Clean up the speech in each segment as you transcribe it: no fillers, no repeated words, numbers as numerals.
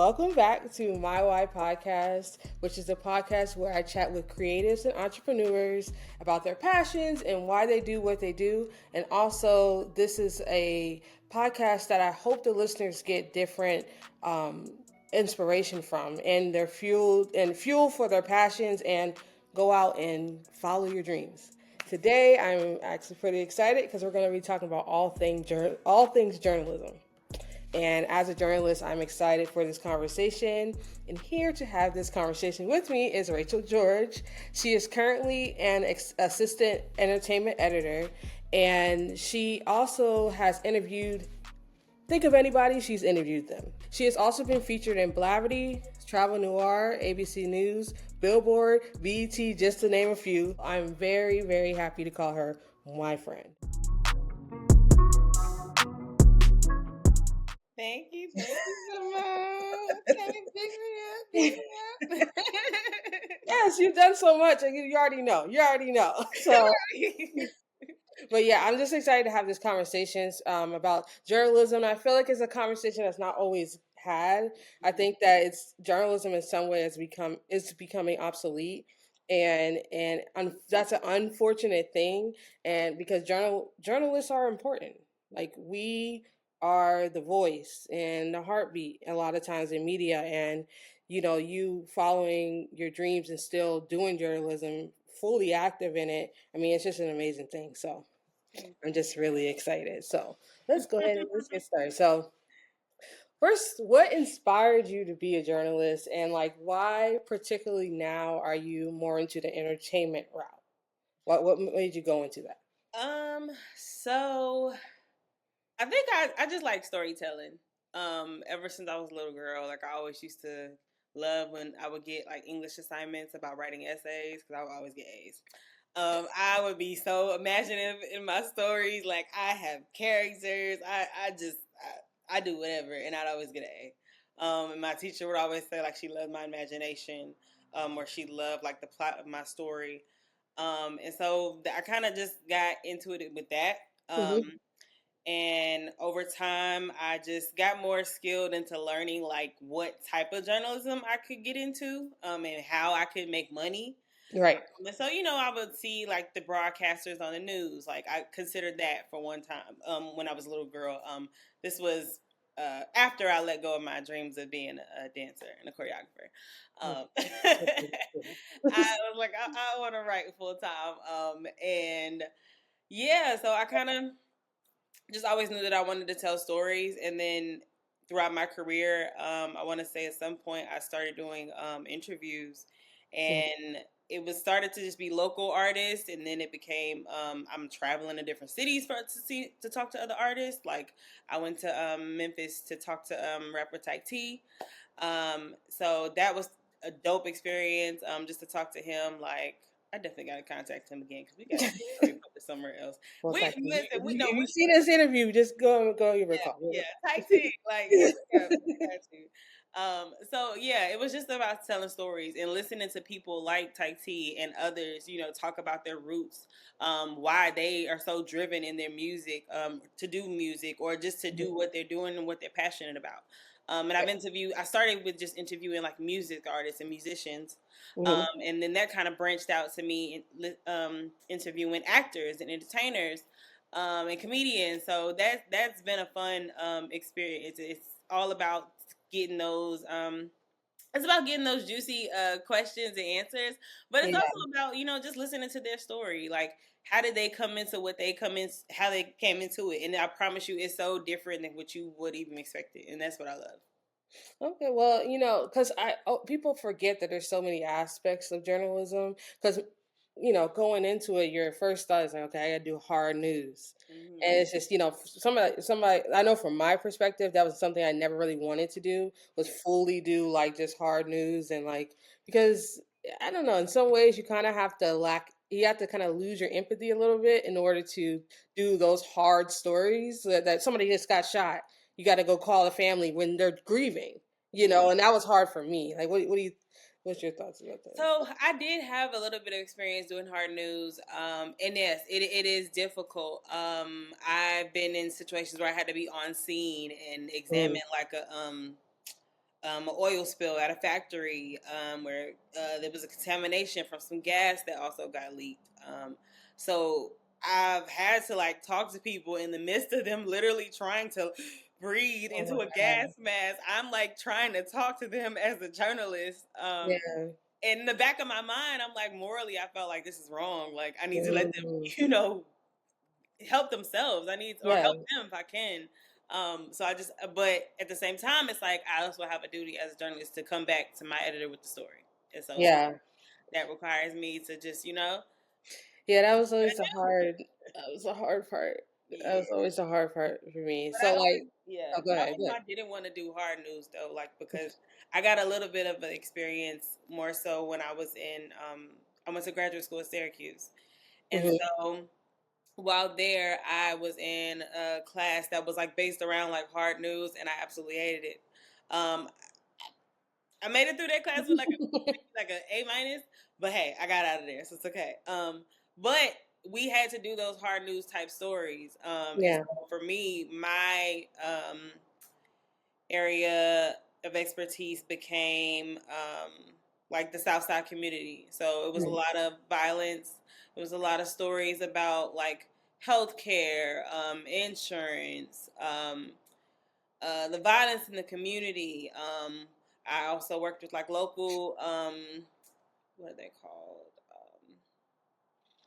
welcome back to My Why Podcast, which is a podcast where I chat with creatives and entrepreneurs about their passions and why they do what they do. And also, this is a podcast that I hope the listeners get different inspiration from, and their fuel for their passions, and go out and follow your dreams. Today, I'm actually pretty excited because we're going to be talking about all things journalism. And as a journalist, I'm excited for this conversation. And here to have this conversation with me is Rachel George. She is currently an assistant entertainment editor, and she also has interviewed, think of anybody, she's interviewed them. She has also been featured in Blavity, Travel Noire, ABC News, Billboard, BET, just to name a few. I'm very, very happy to call her my friend. Thank you, Simone. Okay, pick me up. Yes, you've done so much. You already know. So, but yeah, I'm just excited to have this conversation about journalism. I feel like it's a conversation that's not always had. I think that it's journalism in some way is becoming obsolete, and that's an unfortunate thing. And because journalists are important, like we are the voice and the heartbeat a lot of times in media, and you following your dreams and still doing journalism, fully active in it. I mean, it's just an amazing thing. So I'm just really excited. So let's go ahead and let's get started. So first, what inspired you to be a journalist, and like why particularly now are you more into the entertainment route? What made you go into that? So I think I just like storytelling. Ever since I was a little girl, like I always used to love when I would get like English assignments about writing essays because I would always get A's. I would be so imaginative in my stories. Like I have characters. I do whatever, and I'd always get an A. And my teacher would always say like she loved my imagination, or she loved like the plot of my story. And so I kind of just got into it with that. Mm-hmm. And over time, I just got more skilled into learning like what type of journalism I could get into, and how I could make money. Right. And so, I would see like the broadcasters on the news. Like I considered that for one time when I was a little girl. This was after I let go of my dreams of being a dancer and a choreographer. I was like, I want to write full time. And yeah, so I kind of just always knew that I wanted to tell stories. And then throughout my career, I want to say at some point I started doing interviews, and it was started to just be local artists, and then it became I'm traveling to different cities to talk to other artists. Like I went to Memphis to talk to rapper Tyke T. So that was a dope experience. Just to talk to him. Like I definitely got to contact him again because we got to put this somewhere else. Well, We listen. We know if we you see this interview, just go your recall. yeah, Tyke T. Like yeah, we got to. So yeah, it was just about telling stories and listening to people like Tyke T and others, talk about their roots, why they are so driven in their music, to do music or just to do what they're doing and what they're passionate about. And I started with just interviewing like music artists and musicians. And then that kind of branched out to me interviewing actors and entertainers, and comedians. So that's been a fun experience. It's all about getting those it's about getting those juicy questions and answers, but it's also about just listening to their story. Like how did they come into how they came into it, and I promise you it's so different than what you would even expect it, and that's what I love. Okay, well, because people forget that there's so many aspects of journalism. Because going into it, your first thought is like, okay, I gotta do hard news, and it's just somebody. I know from my perspective, that was something I never really wanted to do, was fully do like just hard news, and like because I don't know, in some ways you kind of have to you have to kind of lose your empathy a little bit in order to do those hard stories that somebody just got shot. You got to go call the family when they're grieving, and that was hard for me. Like, what's your thoughts about that? So I did have a little bit of experience doing hard news, and yes, it is difficult. I've been in situations where I had to be on scene and examine like an oil spill at a factory where there was a contamination from some gas that also got leaked. So I've had to like talk to people in the midst of them literally trying to breathe Oh into my a God. gas mask. I'm like trying to talk to them as a journalist. Yeah. In the back of my mind, I'm like, morally, I felt like this is wrong. Like, I need to let them, Mhm. help themselves. I need, or Yeah. help them if I can. So I just, but at the same time, it's like I also have a duty as a journalist to come back to my editor with the story. And so Yeah. that requires me to just, Yeah, that was always do. that was a hard part. That Yeah. was always a hard part for me. But So like, oh, go But I ahead. always Go knew ahead. I didn't want to do hard news though, like because I got a little bit of an experience more so when I was in, I went to graduate school at Syracuse. And Hmm. so while there, I was in a class that was like based around like hard news, and I absolutely hated it. Um, I made it through that class with like a A minus, but hey, I got out of there, so it's okay. But we had to do those hard news type stories. And Yeah. so for me, my area of expertise became like the South Side community. So it was a Mhm. lot of violence. It was a lot of stories about like healthcare, insurance, the violence in the community. I also worked with like local, what are they called?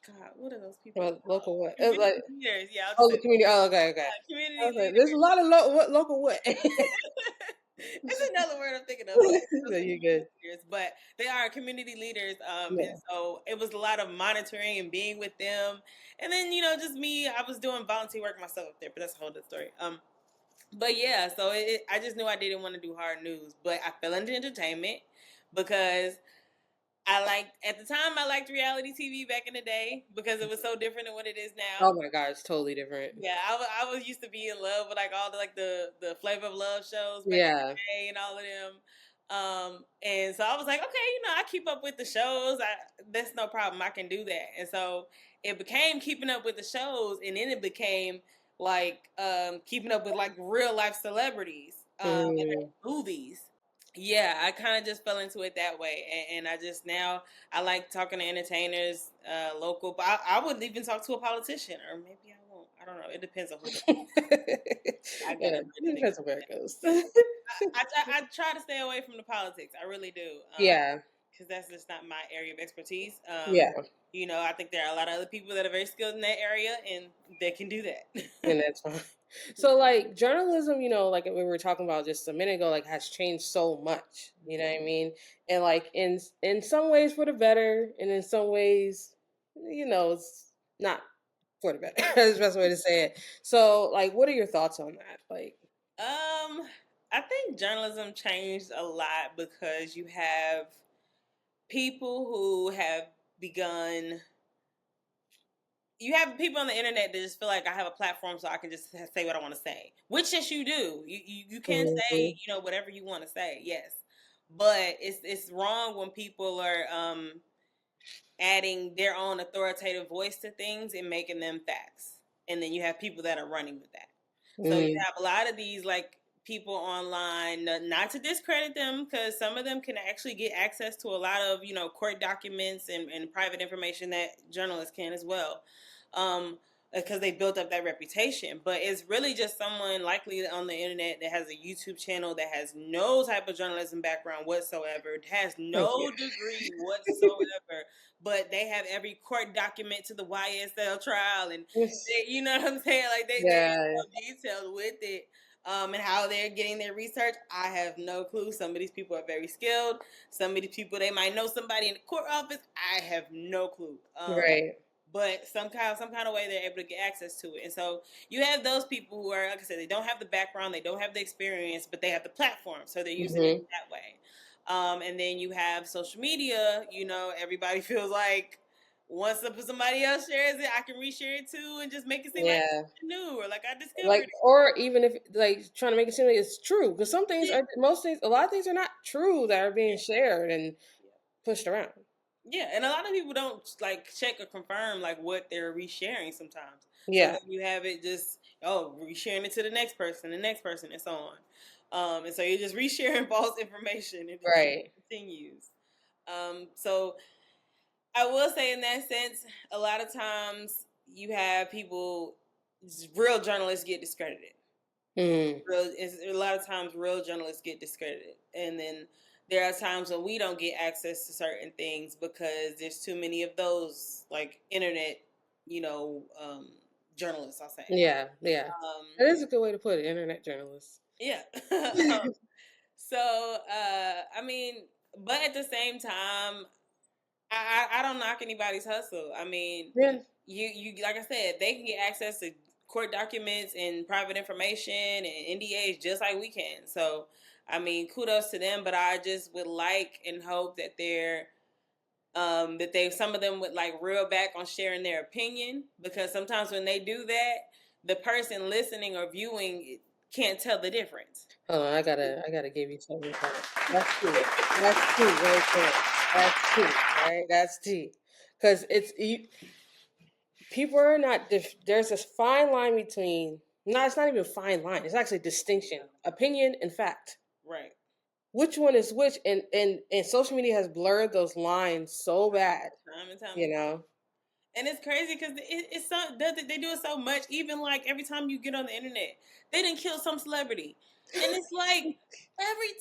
God, what are those people Well, called? local what? Community Like, leaders. Yeah, I'll just oh, say the community. Oh, okay, okay. community Okay, there's a leaders. lot of local what? It's another word I'm thinking of, but No, you're good. leaders, but they are community leaders. And Yeah. so it was a lot of monitoring and being with them. And then, just me, I was doing volunteer work myself up there, but that's a whole other story. But yeah, so I just knew I didn't want to do hard news, but I fell into entertainment because at the time, I liked reality TV back in the day because it was so different than what it is Oh now. my God, it's totally different. Yeah, I was used to be in love with like all the Flavor of Love shows back in Yeah. the day and all of them. And so I was like, okay, I keep up with the shows. That's no problem. I can do that. And so it became keeping up with the shows, and then it became like keeping up with like real life celebrities and Mm. movies. Yeah, I kind of just fell into it that way, and I just now I like talking to entertainers, local. But I would even talk to a politician, or maybe I won't. I don't know. It depends on who. I Yeah, gotta really it think depends on about where it that. goes. I try to stay away from the politics. I really do. Yeah. Because that's just not my area of expertise. Yeah. I think there are a lot of other people that are very skilled in that area, and they can do that. And that's fine. So like journalism, like we were talking about just a minute ago, like has changed so much. You know what I mean? And like in some ways for the better, and in some ways, it's not for the better. That's the best way to say it. So like, what are your thoughts on that? Like, I think journalism changed a lot because you have people who have begun. You have people on the internet that just feel like I have a platform, so I can just say what I want to say. Which, yes, you do. You can say mhm, whatever you want to say. Yes, but it's wrong when people are adding their own authoritative voice to things and making them facts, and then you have people that are running with that. So you mm, have a lot of these like people online, not to discredit them, because some of them can actually get access to a lot of court documents and private information that journalists can as well, because they built up that reputation. But it's really just someone likely on the internet that has a YouTube channel that has no type of journalism background whatsoever, has thank no you. degree whatsoever, but they have every court document to the YSL trial, and Yes. you know what I'm saying? Like they're Yeah. so detailed with it, and how they're getting their research. I have no clue. Some of these people are very skilled. Some of these people, they might know somebody in the court office. I have no clue. Right. But some kind of way they're able to get access to it. And so you have those people who are, like I said, they don't have the background, they don't have the experience, but they have the platform, so they're using it Hmm. that way. And then you have social media. Everybody feels like once somebody else shares it, I can reshare it too and just make it seem like Yeah. new, or like I discovered Like, it. or even if like trying to make it seem like it's true, because some things Yeah, are, most things, a lot of things are not true that are being shared and yeah. pushed around. Yeah, and a lot of people don't like check or confirm like what they're resharing sometimes. So Yeah. then you have it just resharing it to the next person, and so on. And so you're just resharing false information and Right. it continues. So I will say in that sense, a lot of times you have people, real journalists get discredited. Mm. A lot of times real journalists get discredited. And then there are times when we don't get access to certain things because there's too many of those, like internet, journalists, I'll say. Yeah. That is a good way to put it, internet journalists. Yeah. So, I mean, but at the same time, I don't knock anybody's hustle. I mean, Yeah. you like I said, they can get access to court documents and private information and NDAs just like we can. So, I mean, kudos to them. But I just would like and hope that some of them would like reel back on sharing their opinion, because sometimes when they do that, the person listening or viewing can't tell the difference. Hold on, I gotta give you something. That's tea. That's tea, right there. That's tea, right? That's tea. Because people are not. There's this fine line between. No, it's not even a fine line. It's actually a distinction, opinion and fact. Right. Which one is which? And social media has blurred those lines so bad. Time and time. You know. And it's crazy because it's so they do it so much. Even like every time you get on the internet, they didn't kill some celebrity, and it's like every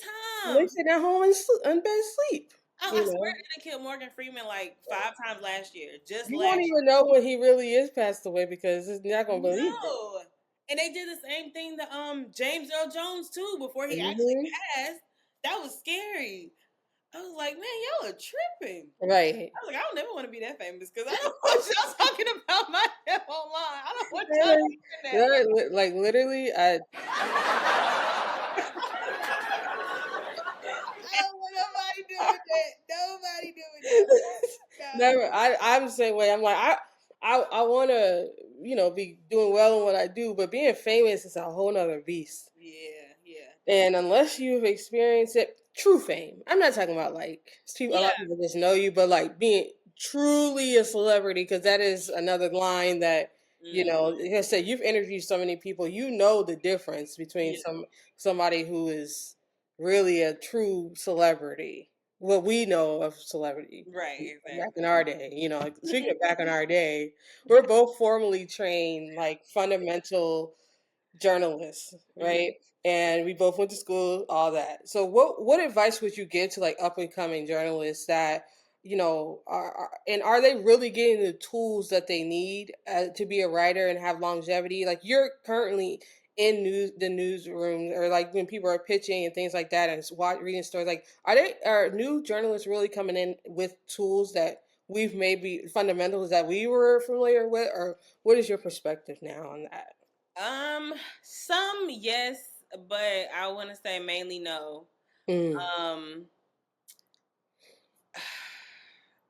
time they sit at home and bed sleep. I swear they killed Morgan Freeman like 5 times last year. You won't even know when he really is passed away because it's not gonna believe it. And they did the same thing to James Earl Jones too before he actually passed. That was scary. I was like, man, y'all are tripping. Right. I was like, I don't never want to be that famous because I don't want y'all talking about myself online. I don't want y'all doing that. Like literally, I don't want nobody doing that. Nobody doing that. Never. I'm the same way. I'm like, I want to, be doing well in what I do, but being famous is a whole nother beast. Yeah. And unless you've experienced it, true fame. I'm not talking about like a lot of people just know you, but like being truly a celebrity, because that is another line that like I said, you've interviewed so many people, the difference between somebody who is really a true celebrity. What we know of celebrity, right? Exactly. Back in our day, speaking of back in our day, we're both formally trained, like fundamental journalists, right? And we both went to school, all that. So what advice would you give to like up and coming journalists that are they really getting the tools that they need to be a writer and have longevity? Like you're currently in the newsrooms, or like when people are pitching and things like that and reading stories, like are new journalists really coming in with tools that we've maybe fundamentals that we were familiar with, or what is your perspective now on that? Some yes, but I want to say mainly no.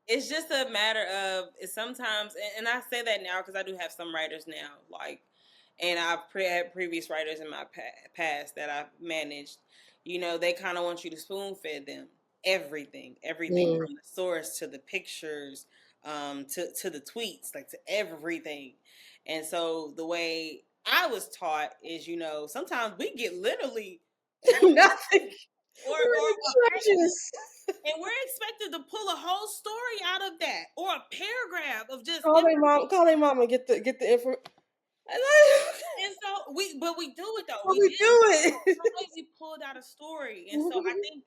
It's just a matter of sometimes, and I say that now because I do have some writers now, and I've had previous writers in my past that I've managed. They kind of want you to spoon fed them everything from the source to the pictures, to the tweets, like to everything. And so the way I was taught is, sometimes we get literally nothing. And we're expected to pull a whole story out of that, or a paragraph of just call their mom and get the information. And so we do it though. We do it. Sometimes we pulled out a story, and so I think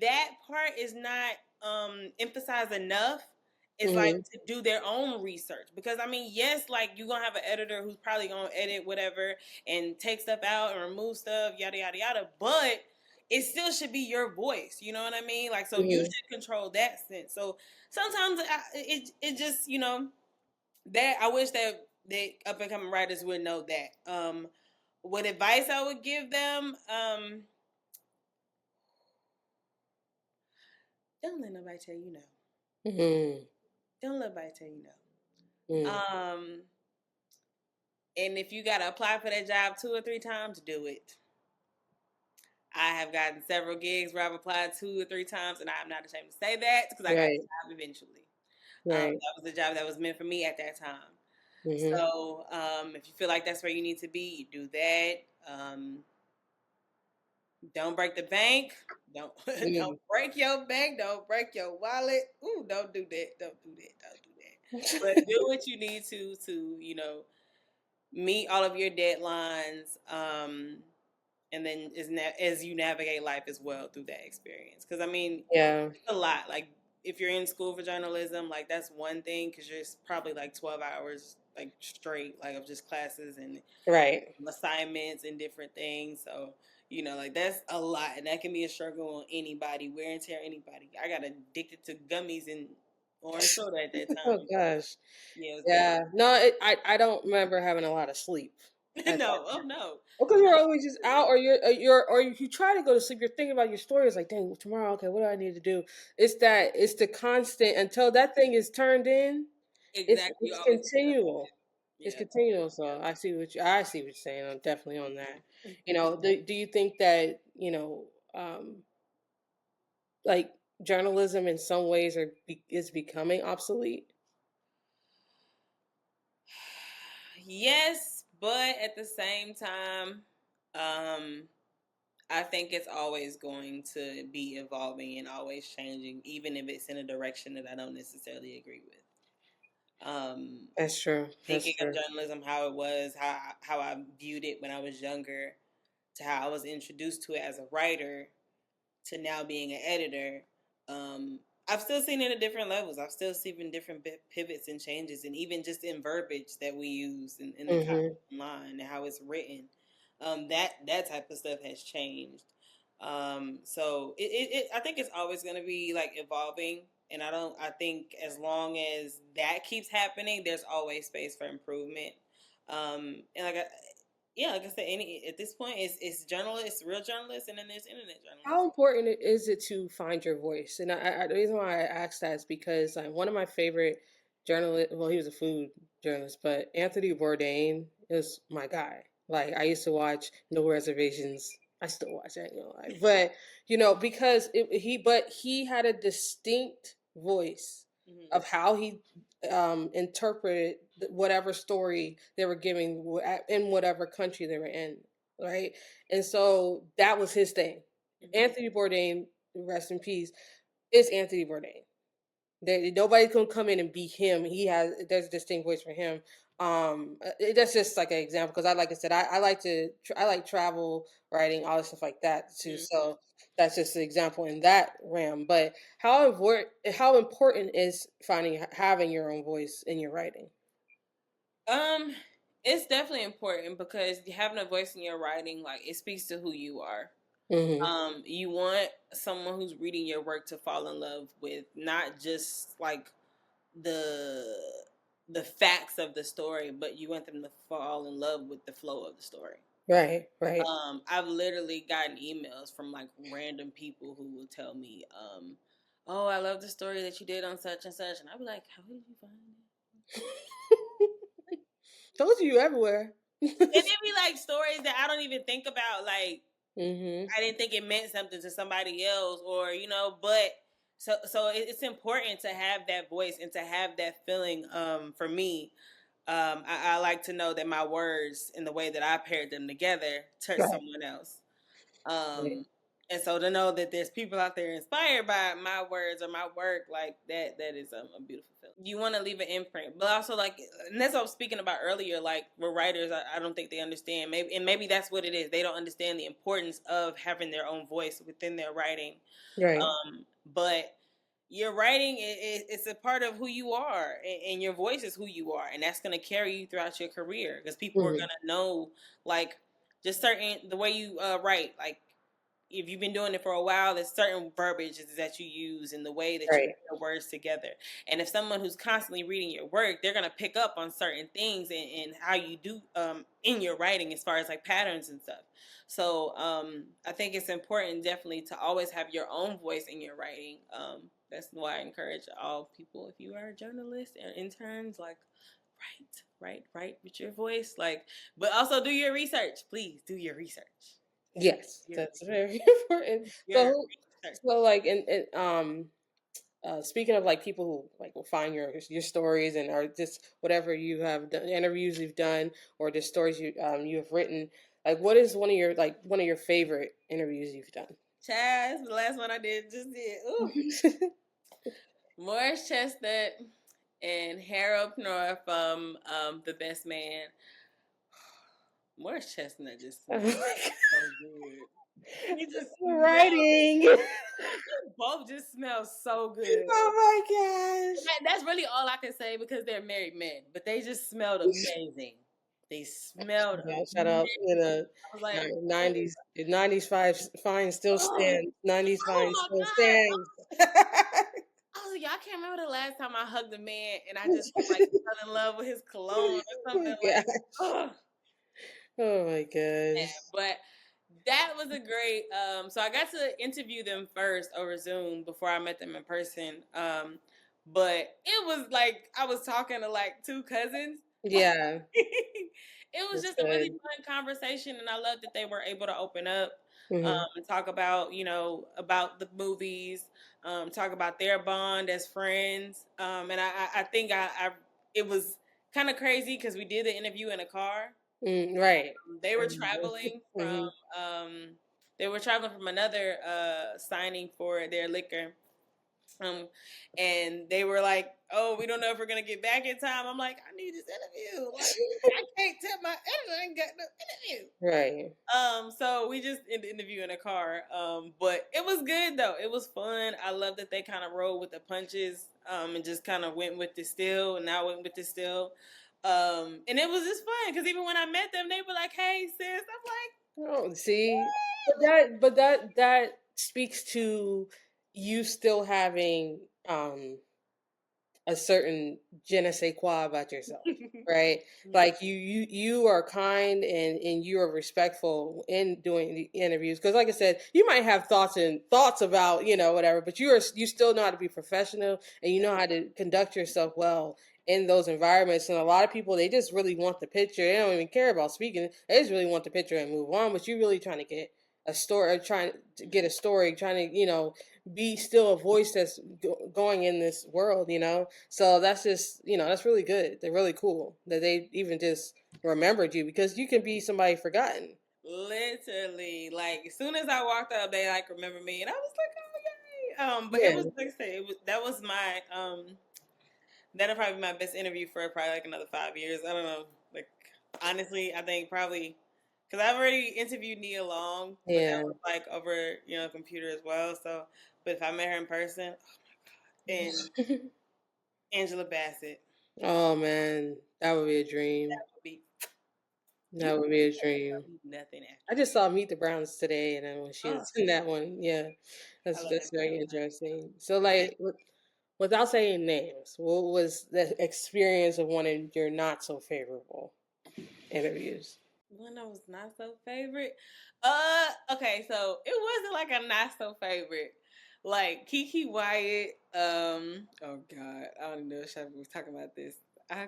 that part is not emphasized enough. It's like to do their own research, because I mean, yes, like you're gonna have an editor who's probably gonna edit whatever and take stuff out and remove stuff, yada yada yada, but it still should be your voice. You know what I mean? Like, so you should control that sense. So sometimes it just that I wish that the up and coming writers would know that. What advice I would give them? Don't let nobody tell you no. Don't let nobody tell you no. And if you gotta apply for that job 2 or 3 times, do it. I have gotten several gigs where I've applied 2 or 3 times, and I'm not ashamed to say that, because I got the job eventually. That was the job that was meant for me at that time. So if you feel like that's where you need to be, you do that. Don't break the bank. Don't don't break your bank. Don't break your wallet. Ooh, don't do that. Don't do that. Don't do that. But do what you need to meet all of your deadlines. And then as you navigate life as well through that experience. Because I mean, Yeah. it's a lot. Like if you're in school for journalism, like that's one thing because you're probably like 12 hours like straight, like of just classes and Right. assignments and different things. So like that's a lot, and that can be a struggle on anybody, wear and tear anybody. I got addicted to gummies and orange soda at that Oh time. gosh. Yeah, it was bad. Yeah. No, I don't remember having a lot of sleep at that No, oh time. no. Because you're always just out, or or if you try to go to sleep, you're thinking about your story. It's like, dang, tomorrow, okay, what do I need to do? It's the constant until that thing is turned in. Exactly. You It's always continual. It's yeah. continual. So I see what you're saying. I'm definitely on that. Do you think that like journalism in some ways is becoming obsolete? Yes, but at the same time, um, I think it's always going to be evolving and always changing, even if it's in a direction that I don't necessarily agree with. That's true. That's Thinking of true. journalism how it was, how I viewed it when I was younger, to how I was introduced to it as a writer, to now being an editor. Um, I've still seen it at different levels. I've still seen different pivots and changes, and even just in verbiage that we use in the copy Hmm. online and how it's written. That type of stuff has changed. So I think it's always going to be like evolving, and I think as long as that keeps happening, there's always space for improvement. And yeah, like I said, at this point, it's journalists, real journalists, and then there's internet How journalists. important is it to find your voice? And the reason why I asked that is because one of my favorite journalists, well, he was a food journalist, but Anthony Bourdain is my guy. Like I used to watch No Reservations. I still watch that, but because he had a distinct voice Mm-hmm. of how he interpreted whatever story they were giving in whatever country they were in, right? And so that was his thing. Mm-hmm. Anthony Bourdain, rest in peace, is Anthony Bourdain. Nobody can come in and be him. There's a distinct voice for him. That's just like an example because like I said, I like travel writing, all this stuff like that too. Mm-hmm. So that's just an example in that realm. But how important is having your own voice in your writing? Um, it's definitely important because having a voice in your writing, like it speaks to who you are. Hmm. You want someone who's reading your work to fall in love with not just like the the facts of the story, but you want them to fall in love with the flow of the story. Right, right. I've literally gotten emails from like random people who will tell me, "Oh, I love the story that you did on such and such," and I'll be like, "How did you find it?" Told you everywhere. And it be like stories that I don't even think about. Like Hmm. I didn't think it meant something to somebody else, or but so it's important to have that voice and to have that feeling. For me, I like to know that my words and the way that I paired them together touch Right. someone else. Right. Um, and so to know that there's people out there inspired by my words or my work, like that is a beautiful feeling. You want to leave an imprint, but also like, and that's what I was speaking about earlier. Like we're writers, I don't think they understand. Maybe that's what it is. They don't understand the importance of having their own voice within their writing. Right. But your writing it's a part of who you are, and your voice is who you are, and that's going to carry you throughout your career because people are Hmm. going to know like just certain the way you write, like if you've been doing it for a while, there's certain verbiage that you use and the way that you Right. put your words together. And if someone who's constantly reading your work, they're gonna pick up on certain things and how you do in your writing as far as like patterns and stuff. So I think it's important definitely to always have your own voice in your writing. That's why I encourage all people, if you are a journalist or interns, like write with your voice, like, but also do your research. Please do your research. Yes, Your that's very important. your So, research. like, speaking of like people who like will find your stories and or just whatever you have done, interviews you've done, or just stories you have written. Like, what is one of your favorite interviews you've done? Chaz, the last one I did. Ooh. Morris Chestnut and Harold Noire from The Best Man. Morris Chestnut just smells so good. He just writing. Both just smell so good. Oh my gosh. That's really all I can say because they're married men, but they just smelled amazing. They smelled amazing. Shout out, I was like, 90s fine still stands. 90s fine still stands. I was like, y'all can't remember the last time I hugged a man and I just like fell in love with his cologne or something like. Oh my gosh. Yeah, but that was a great. So I got to interview them first over Zoom before I met them in person. But it was like I was talking to like two cousins. Yeah. It was just a really fun conversation, and I love that they were able to open up and talk about about the movies, talk about their bond as friends. And I think it was kind of crazy because we did the interview in a car. Right. They were traveling from another signing for their liquor. And they were like, "Oh, we don't know if we're gonna get back in time." I'm like, "I need this interview. Like, I can't tell my editor I ain't got no interview." Right. So we just did the interview in a car. But it was good though. It was fun. I love that they kind of rolled with the punches. And just kind of went with the still, and I went with the still. And it was just fun because even when I met them, they were like, "Hey, sis," I'm like, "Oh, see," but that speaks to you still having a certain je ne sais quoi about yourself, right? Like you are kind and you are respectful in doing the interviews because, like I said, you might have thoughts about whatever, but you still know how to be professional and you know how to conduct yourself well in those environments. And a lot of people, they just really want the picture. They don't even care about speaking. They just really want the picture and move on. But you're really trying to get a story, trying to be still a voice that's going in this world, so that's just that's really good. They're really cool that they even just remembered you because you can be somebody forgotten. Literally, like as soon as I walked up, they like remember me, and I was like, "Oh yay!" But it was like I said, that was my that'll probably be my best interview for probably like another 5 years. I don't know, like honestly, I think probably. Because I've already interviewed Nia Long, but that was like over, computer as well. So, but if I met her in person, oh my God. And Angela Bassett. Oh man, that would be a dream. That would be a dream. Nothing after. I just saw Meet the Browns today, and then when she was in that one, that's very interesting. So, like, without saying names, what was the experience of one of your not so favorable interviews? One that was not so favorite. Okay, so it wasn't like a not so favorite. Like Kiki Wyatt. Oh God, I don't know if I was talking about this.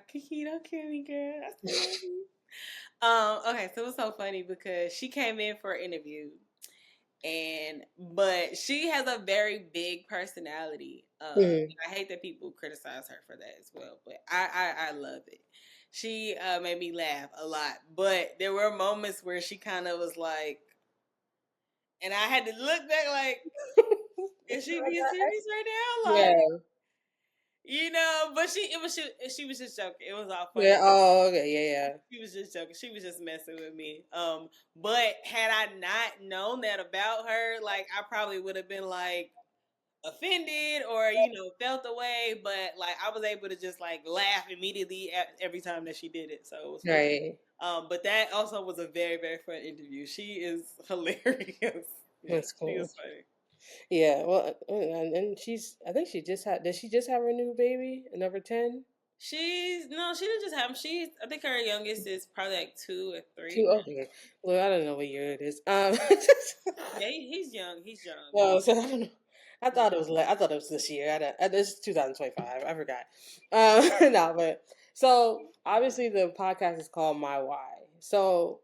Kiki, don't kill me, girl. Okay, so it was so funny because she came in for an interview, but she has a very big personality. I hate that people criticize her for that as well, but I love it. She made me laugh a lot, but there were moments where she kind of was like, and I had to look back like, is she being serious right now? Like, but she was just joking. It was all funny. Yeah. Oh, okay. Yeah. She was just joking. She was just messing with me. But had I not known that about her, like I probably would have been like offended or felt the way. But like I was able to just like laugh immediately every time that she did it. So it was funny. Right. But that also was a very, very fun interview. She is hilarious. That's cool. She was funny. Yeah, well, and I think did she just have her new baby, number 10? She didn't just have him. I think her youngest is probably like 2 or 3. 2, okay. Well, I don't know what year it is. Yeah, he's young. He's young. Well, so I don't know. I thought it was this year. This is 2025. I forgot. No, but so obviously the podcast is called My Why. So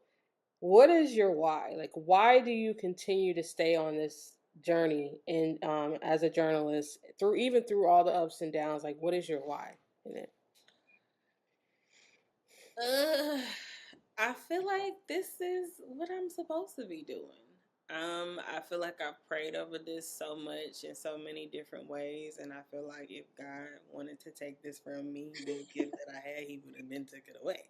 what is your why? Like, why do you continue to stay on this journey and as a journalist through all the ups and downs? Like, what is your why in it? I feel like this is what I'm supposed to be doing. I feel like I've prayed over this so much in so many different ways, and I feel like if God wanted to take this from me, the gift that I had, He would have been took it away.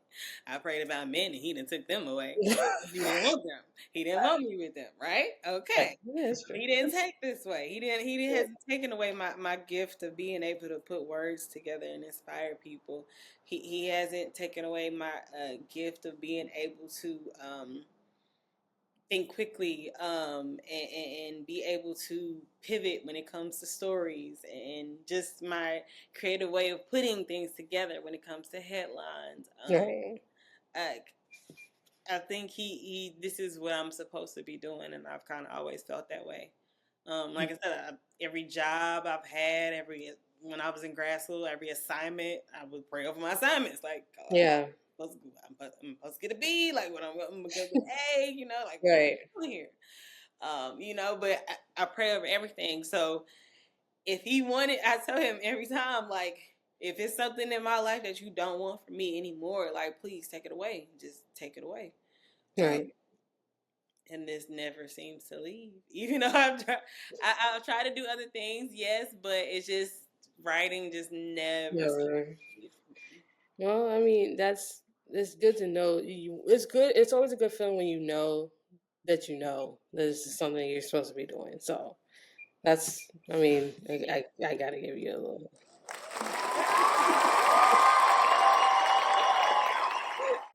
I prayed about men, and He didn't took them away. He didn't want them. He didn't want me with them, right? Okay. Yeah, that's true. He didn't take this way. He didn't. He hasn't taken away my gift of being able to put words together and inspire people. He hasn't taken away my gift of being able to think quickly and be able to pivot when it comes to stories and just my creative way of putting things together when it comes to headlines. Right. I think he this is what I'm supposed to be doing, and I've kind of always felt that way. Like I said, every job I've had, when I was in grad school, every assignment, I would pray over my assignments. Like, Yeah. I'm supposed to get a B. Like, I'm gonna get an A. You know, like Right. what's here. You know, but I pray over everything. So if he wanted, I tell him every time, like, if it's something in my life that you don't want from me anymore, like, please take it away. Just take it away. Right. And this never seems to leave. Even though I'll try to do other things, yes, but it's just writing just never. Yeah. Well, I mean, it's good to know. It's good. It's always a good feeling when you know that this is something you're supposed to be doing. So that's. I mean, I gotta give you a little.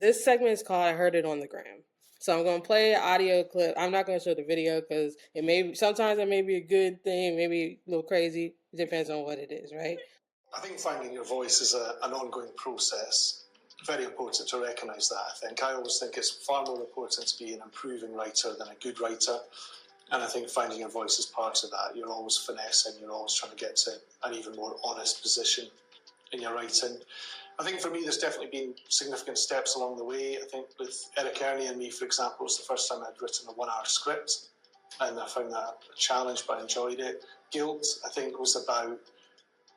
This segment is called "I Heard It on the Gram." So I'm going to play an audio clip. I'm not going to show the video because sometimes it may be a good thing, maybe a little crazy. It depends on what it is, right? I think finding your voice is an ongoing process. Very important to recognise that, I think. I always think it's far more important to be an improving writer than a good writer. And I think finding your voice is part of that. You're always finessing, you're always trying to get to an even more honest position in your writing. I think for me, there's definitely been significant steps along the way. I think with Eric Ernie and me, for example, it was the first time I'd written a 1-hour script, and I found that a challenge, but I enjoyed it. Guilt, I think, was about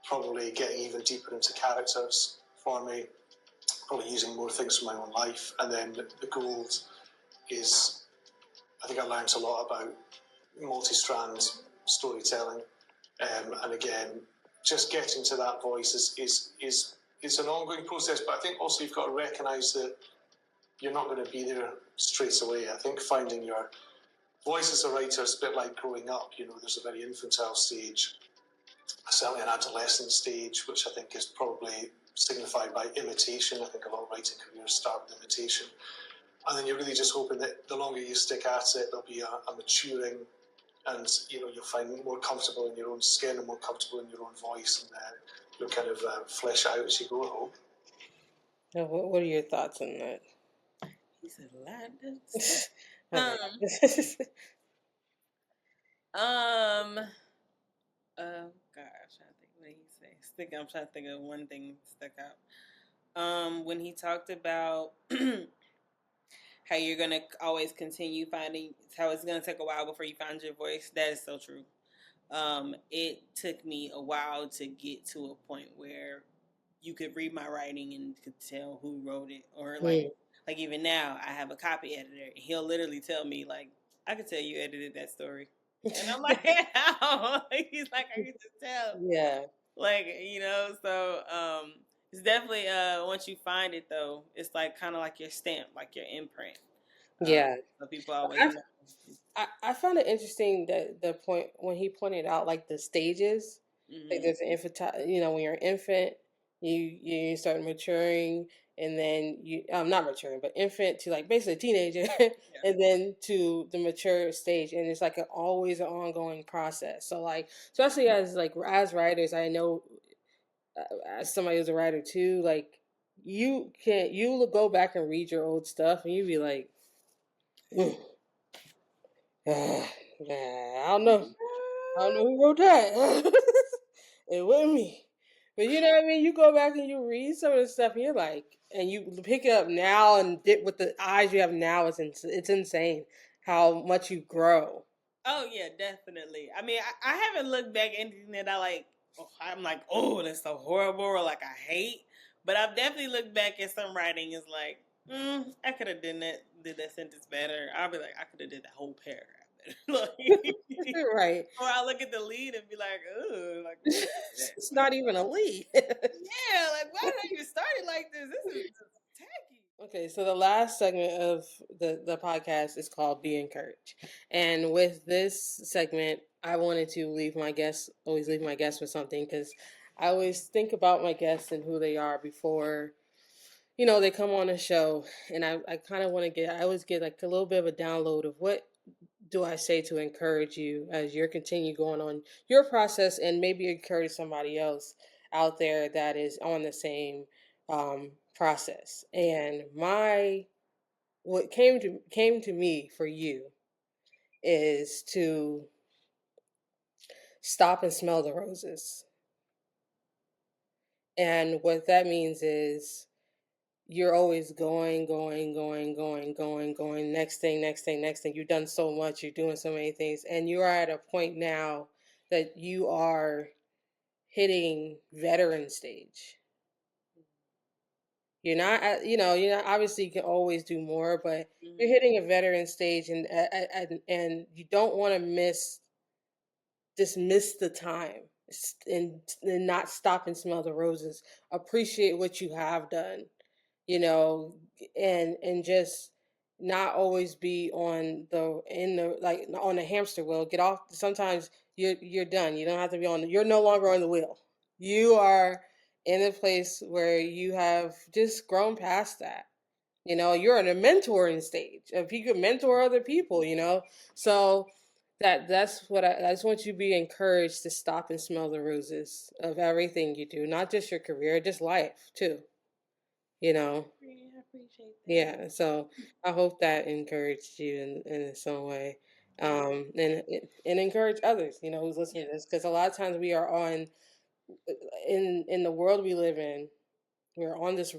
probably getting even deeper into characters for me, probably using more things from my own life. And then the Gold is, I think I learned a lot about multi-strand storytelling. And again, just getting to that voice is an ongoing process, but I think also you've got to recognise that you're not going to be there straight away. I think finding your voice as a writer is a bit like growing up. You know, there's a very infantile stage, certainly an adolescent stage, which I think is probably signified by imitation. I think a lot of writing careers start with imitation. And then you're really just hoping that the longer you stick at it, there'll be a maturing, and you'll find more comfortable in your own skin and more comfortable in your own voice, and you'll kind of flesh out as you go, I hope. Now, what are your thoughts on that? He's a lot. Oh gosh, I think what he say. I'm trying to think of one thing that stuck out. When he talked about how you're gonna always continue finding, how it's gonna take a while before you find your voice. That is so true. It took me a while to get to a point where you could read my writing and could tell who wrote it, or like even now I have a copy editor. And he'll literally tell me like, I could tell you edited that story, and I'm like, how? He's like, I can just tell. Yeah. Like, so it's definitely once you find it though, it's like kind of like your stamp, like your imprint. Yeah. So people always know. I found it interesting that the point when he pointed out like the stages, like there's an infant, when you're an infant, you start maturing, and then not maturing, but infant to like basically a teenager, and then to the mature stage, and it's like always an ongoing process. So like, especially as writers, I know as somebody who's a writer too, like you go back and read your old stuff, and you be like. I don't know who wrote that. It wasn't me. But you know what I mean? You go back and you read some of the stuff, and you're like, and you pick it up now, and with the eyes you have now, it's insane how much you grow. Oh yeah, definitely. I mean, I haven't looked back at anything that I'm like, oh, that's so horrible, or like I hate. But I've definitely looked back at some writing is like, I could have did that sentence better. I'll be like, I could have did that whole paragraph better. Right. Or I'll look at the lead and be like, oh, like what is that? It's not even a lead. Yeah, like why did I even start it like this? This is just tacky. Okay, so the last segment of the podcast is called Be Encouraged. And with this segment, I wanted to always leave my guests with something, because I always think about my guests and who they are before, they come on the show. And I kind of want to I always get like a little bit of a download of what do I say to encourage you as you continue going on your process, and maybe encourage somebody else out there that is on the same process. And what came to me for you is to stop and smell the roses. And what that means is you're always going, next thing. You've done so much, you're doing so many things, and you are at a point now that you are hitting veteran stage. You're not, obviously you can always do more, but you're hitting a veteran stage, and you don't want to dismiss the time, and not stop and smell the roses. Appreciate what you have done, and just not always be on the hamster wheel. Get off. Sometimes you're done. You don't have to be you're no longer on the wheel. You are in a place where you have just grown past that. You're in a mentoring stage. If you could mentor other people, so that's what I just want you to be encouraged to stop and smell the roses of everything you do, not just your career, just life too. I appreciate that. Yeah, so I hope that encouraged you in some way, and encourage others, who's listening to this, because a lot of times we are in the world we live in, we're on this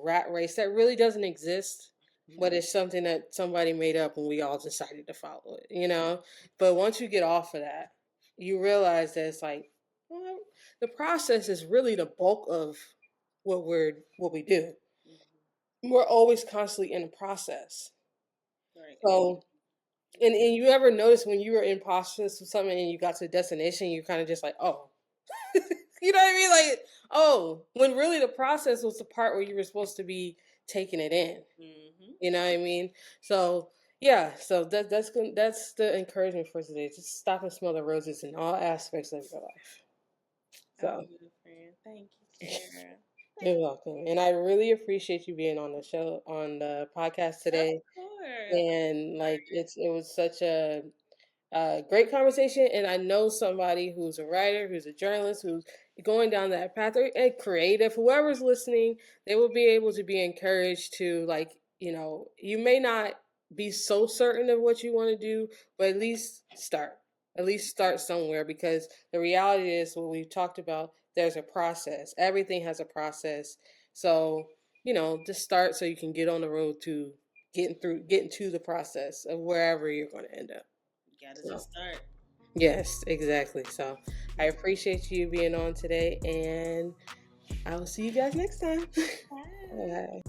rat race that really doesn't exist, but it's something that somebody made up and we all decided to follow it, But once you get off of that, you realize that it's like, well, the process is really the bulk of what we do. We're always constantly in the process. Right. So, and you ever notice when you were in process of something and you got to the destination, you're kind of just like, oh, you know what I mean? Like, oh, when really the process was the part where you were supposed to be taking it in. You know what I mean? So, yeah, so that's the encouragement for today. Just stop and smell the roses in all aspects of your life. So, thank you, Sarah. You're welcome. And I really appreciate you being on the show, on the podcast today. Of course. And it was such a great conversation. And I know somebody who's a writer, who's a journalist, who's going down that path, or creative, whoever's listening, they will be able to be encouraged to, you may not be so certain of what you want to do, but at least start somewhere, because the reality is what we've talked about. There's a process. Everything has a process. So, just start so you can get on the road to getting to the process of wherever you're going to end up. You gotta just start. Yes, exactly. So I appreciate you being on today, and I will see you guys next time. Bye. Bye.